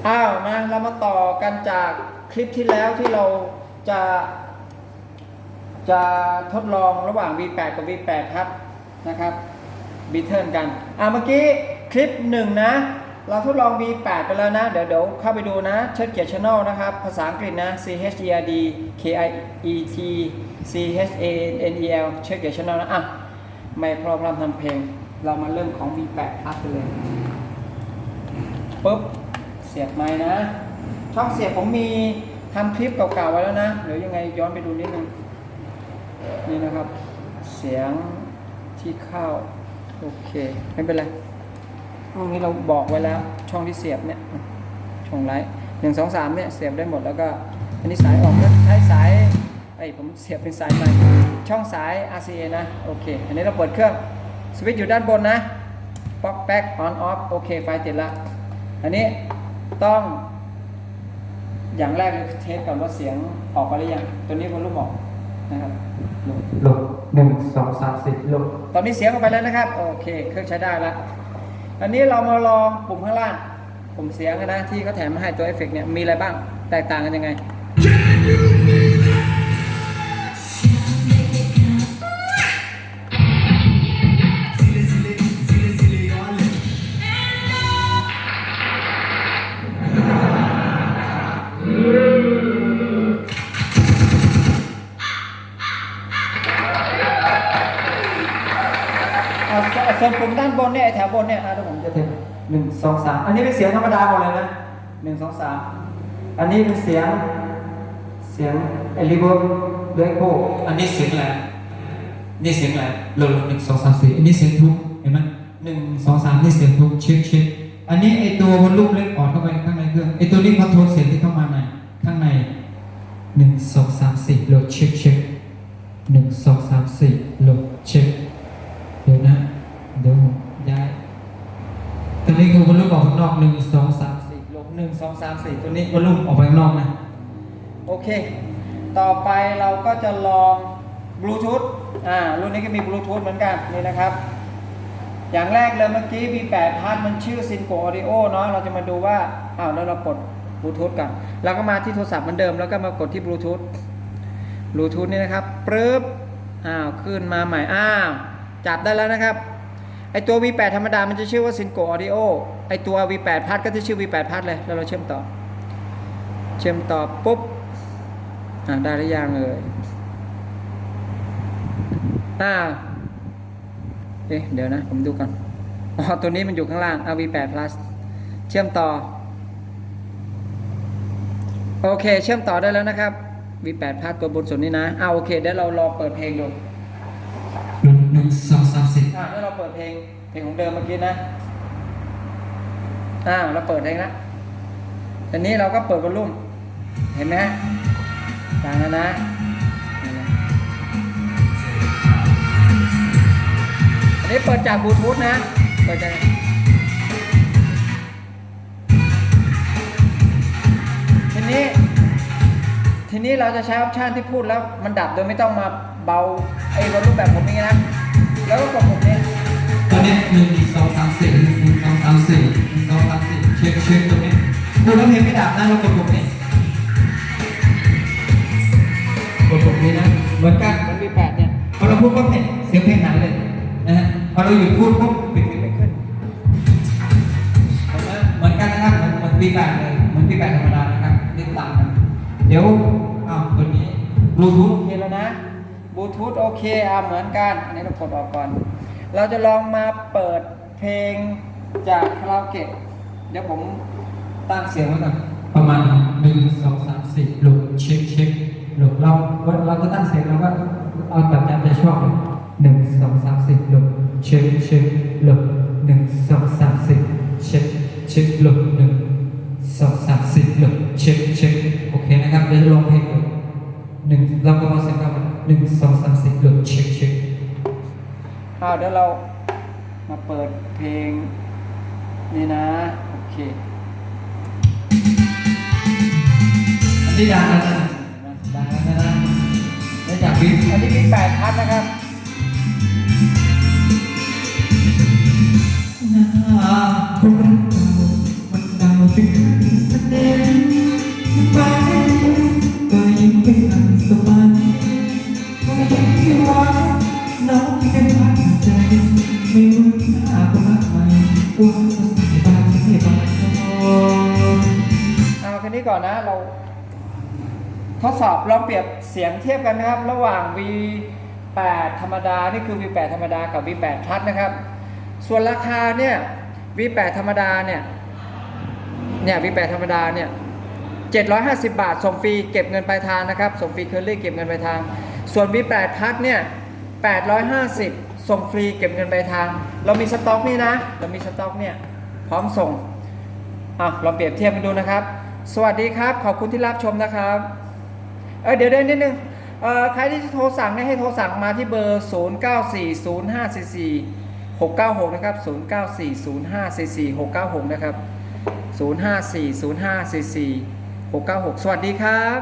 มาเรามาต่อกันจากคลิปที่แล้วที่เราจะทดลองระหว่าง V8 กับ V8 ครับนะครับบีเทิลกันเมื่อกี้คลิป1นะเราทดลอง V8 ไปแล้วนะเดี๋ยวเข้าไปดูนะเชิดเกียรติ Channel นะครับภาษาอังกฤษนะ CHERD KIET CHANNEL เชิดเกียรติ Channel นะไม่พร้อมทำเพลงเรามาเริ่มของ V8 อัพไปเลยปุ๊บเสียบไม้นะช่องเสียบผมมีทำคลิปเก่าๆไว้แล้วนะเดี๋ยวยังไงย้อนไปดูนิดนึงนี่นะครับเสียงที่เข้าโอเคไม่เป็นไรตรงนี้เราบอกไว้แล้วช่องที่เสียบเนี่ยช่องไลท์1 2 3เนี่ยเสียบได้หมดแล้วก็อันนี้สายออกก็ใช้สายผมเสียบเป็นสายใหม่ช่องสาย RCA นะโอเคอันนี้เราเปิดเครื่องสวิตช์อยู่ด้านบนนะป๊อกแป๊กออนออฟโอเคไฟติดละอันนี้ต้องอย่างแรกเลยเทสก่อนว่าเสียงออกไปหรือยังตัวนี้วอลลุ่มออกนะครับลบ1 2 3 4ลบตอนนี้เสียงออกไปแล้วนะครับโอเคเครื่องใช้ได้แล้วอันนี้เรามาลองปุ่มข้างล่างปุ่มเสียงนะที่เขาแถมมาให้ตัวเอฟเฟกต์เนี่ยมีอะไรบ้างแตกต่างกันยังไงส่วนปุ่มด้านบนเนี่ยแถวบนเนี่ยถ้าผมจะเท1 2 3อันนี้เป็นเสียงธรรมดาหมดเลยนะ1 2 3อันนี้เป็นเสียงรีเวิร์บด้วยโคอันนี้เสียงอะไรนี่เสียงอะไรลง1 2 3 4อันนี้เสียงทุกเห็นไหม1 2 3นี่เสียงทุกเช็คอันนี้ไอตัววอลลุ่มเล็กออดเข้าไปข้างในเครื่องไอตัวนี้คอนโทรลเสียงที่เข้ามาในข้างใน1 2 3 4โหลดเช็ค1 2 3 4โหลดเช็คเดี๋ยวนะเดี๋ยวย้ายตัวนี้คือวอลลุ่มออกข้างนอก1 2 3 4ลบ1 2 3 4ตัวนี้วอลลุ่มออกไปข้างนอกนะโอเคต่อไปเราก็จะลองบลูทูธรุ่นนี้ก็มีบลูทูธเหมือนกันนี่นะครับอย่างแรกเลยเมื่อกี้ V8 พาร์ทมันชื่อ Synco Audio เนาะเราจะมาดูว่าแล้วเรากดบลูทูธกันแล้วก็มาที่โทรศัพท์เหมือนเดิมแล้วก็มากดที่บลูทูธนี่นะครับปึ๊บขึ้นมาใหม่จับได้แล้วนะครับไอตัว V8 ธรรมดามันจะชื่อว่า Synco Audio ไอตัว V8 พาร์ทก็จะชื่อ V8 พาร์ทเลยแล้วเราเชื่อมต่อปุ๊บได้หรือยังเลยเดี๋ยวนะผมดูก่อนตัวนี้มันอยู่ข้างล่างV8 plus เชื่อมต่อโอเคเชื่อมต่อได้แล้วนะครับ V8 plus ตัวบนสุดนี้นะโอเคเดี๋ยวเราลองเปิดเพลงดู1 2 3 4เดี๋ยวเราเปิดเพลงของเดิมเมื่อกี้นะเราเปิดเพลงแล้วตอนนี้เราก็เปิดวอลลุ่มเห็นไหมฮะดังแล้วนะอันนี้เปิดจากบลูทูธนะเปิดจากทีนี้เราจะใช้ออปชันที่พูดแล้วมันดับโดยไม่ต้องมาเบาวอลลุ่มแบบผมนี้นะแล้วก็กดปุ่มนี้ตัวนี้1 2 3 4 1 2 3 4 1 2 3 4เช็คตัวนี้ดูแล้วเพลงไม่ดับนะเรากดปุ่มนี้นะเหมือนกันมัน V8 เนี่ยพอเราพูดก็เสียงเพลงหายเลยนะฮะพอเราหยุดพูดปุ๊บปิดไม่ขึ้นเหมือนกันนะครับเหมือน V8 เลยเหมือน V8 ธรรมดานะครับติดตามกันเดี๋ยวตัวนี้บลูทูธโอเคแล้วนะบลูทูธโอเคเหมือนกันอันนี้เรากดออกก่อนเราจะลองมาเปิดเพลงจากคาราโอเกะเดี๋ยวผมตั้งเสียงไว้ก่อนประมาณ1 2 3 4โหลดเช็คโหลดเราก็ตั้งเสียงแล้วก็เอาแบบจำใจชอบเลย1 2 3 4โหลดเช็คโหลด1 2 3 4เช็คโหลด1 2 3 4โหลดเช็คโอเคนะครับเดี๋ยวลองเพลงดู1เราก็มาเสียงกัน1 2 3 4โหลดเช็คเดี๋ยวเรามาเปิดเพลงนี่นะโอเคอันนี้ดังแล้วนะได้จากบิทอันนี้V8 พัทนะครับคนรักเรามันดาวถึงสัก มาให้ก็ยิ่งเป็นอันสบายก็ยิ่งที่ว่าน้องที่เป็นพักใจไม่รู้ที่หาคนรักใหม่ตัวก็ใส่บาตรให้บาตรนอน เอาแค่นี้ก่อนนะเราทดสอบลองเปรียบเสียงเทียบกันนะครับ ระหว่าง V8 ธรรมดานี่คือ V8 ธรรมดากับ V8 Plus นะครับ ส่วนราคาเนี่ย V8 ธรรมดาเนี่ย V8 ธรรมดาเนี่ย750 บาทส่งฟรีเก็บเงินปลายทางนะครับส่งฟรีเคอรี่เก็บเงินปลายทางส่วน V8 Plus เนี่ย850ส่งฟรีเก็บเงินปลายทางเรามีสต็อกนี่นะเรามีสต็อกเนี่ยพร้อมส่งเราเปรียบเทียบกันดูนะครับ สวัสดีครับขอบคุณที่รับชมนะครับเดี๋ยวนิดนึงใครที่จะโทรสั่งเนี่ยให้โทรสั่งมาที่เบอร์ 0940544696 นะครับ 0940544696 นะครับ 0540544696 สวัสดีครับ